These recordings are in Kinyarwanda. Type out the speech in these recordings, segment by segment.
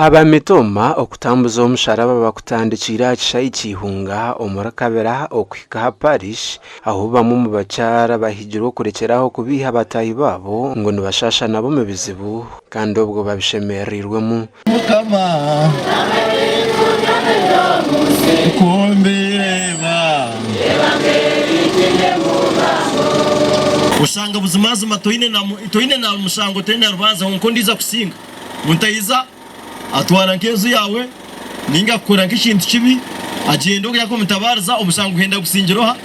Abamitoma okutambuza omusharaba bakutandikira kishayi kihunga omurakabera okwika parish aho bamwe mu bakyara bahigirwa okurekeraho kubiha batayi babo ngo nibashasha nabo mu bizibu kandi obwo babishemerirwemu mukama kumbireba usanga buzimazima toine na mushango tena rubanza nko ndiza kusinga muntayiza atwara nkezu yawe ninga kukora nk'ikintu kibi agenda yako mutabariza umusango uhenda gusingiroha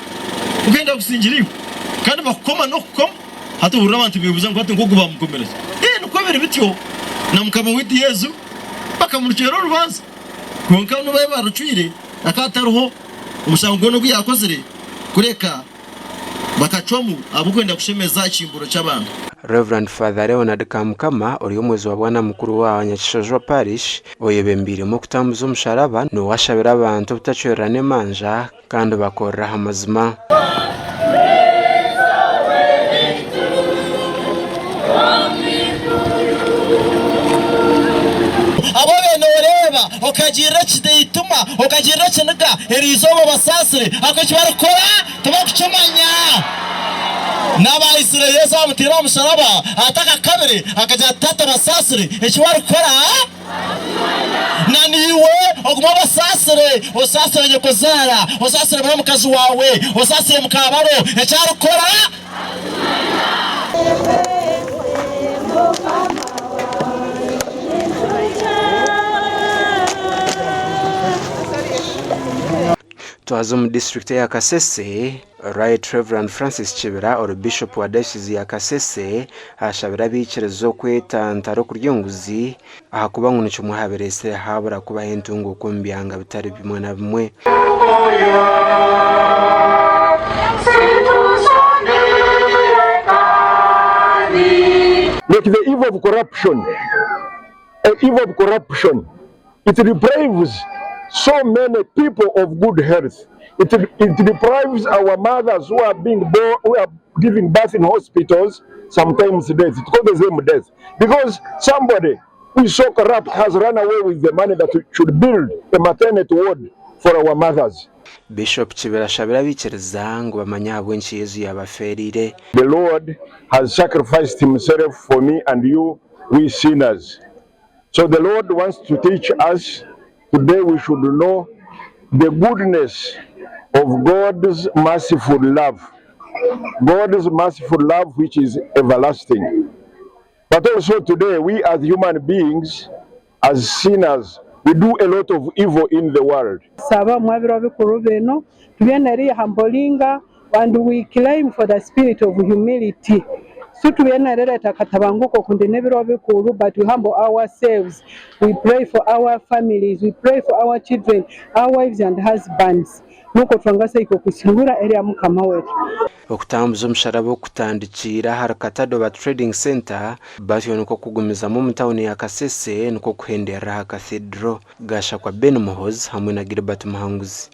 ugenda gusingiriwe kandi bakukoma no kukoma hata urura abantu bibuza ngo hati ngo bamukomereza nuko bere bityo na mukama witi Yesu bakamurukera urubanza konka no baye barucwire akataruho umusango no yakozere kureka bakacomu abukwenda kushemeza ikimburo cy'abantu. Reverend Father Leonard Kamukama uri umwezi wa bwana mukuru wa Nyakishojwa Parish oyebembire mu kutambuza umusharaba no washabira abantu butacyorane manja kandi bakorera amazima. Abo bene ureba okagira kideyituma okagira kinaga erizobo basasire akokibara tubakucumanya Naba Israeli zamutira umusharaba ataka kabiri akaja tata basasire ekiwari kora naniwe oguma basasire osasire nyokozara osasire mu mukazi wawe osasire mukabaro ecyari kora Twazo mu district ya Kasese, Right Reverend Francis Chibera or Bishop wa Diocese ya Kasese ashabira bikirezo kwetantaro kuryonguzi ahakuba ngo nicyo muhaberese habura kuba hentungo kumbyanga bitari bimwe na bimwe. Like the evil of corruption, it deprives so many people of good health. It deprives our mothers who are being born, who are giving birth in hospitals, sometimes death. It's called the same death. Because somebody who is so corrupt has run away with the money that we should build a maternity ward for our mothers. Bishop Chibera shabira bikiriza ngo bamanya bwenshi Yesu yabaferire. The Lord has sacrificed himself for me and you, we sinners. So the Lord wants to teach us. Today we should know the goodness of God's merciful love. God's merciful love which is everlasting. But also today we as human beings, as sinners, we do a lot of evil in the world. Saba mwabiro bikuru beno tubieneri hambolinga and we claim for the spirit of humility. So tubieneri takatabanguko kundi nebiro bikuru, but we humble ourselves. We pray for our families, we pray for our children, our wives and husbands. Nuko twangasa iko kusingura eri mukama wetu. Okutambuza umusharaba okutandikira harakatado ba trading center batyo nuko kugumiza mu mtawuni ya Kasese nuko kuhendera cathedral gasha kwa Ben Mohoz hamwe na Gilbert Muhanguzi.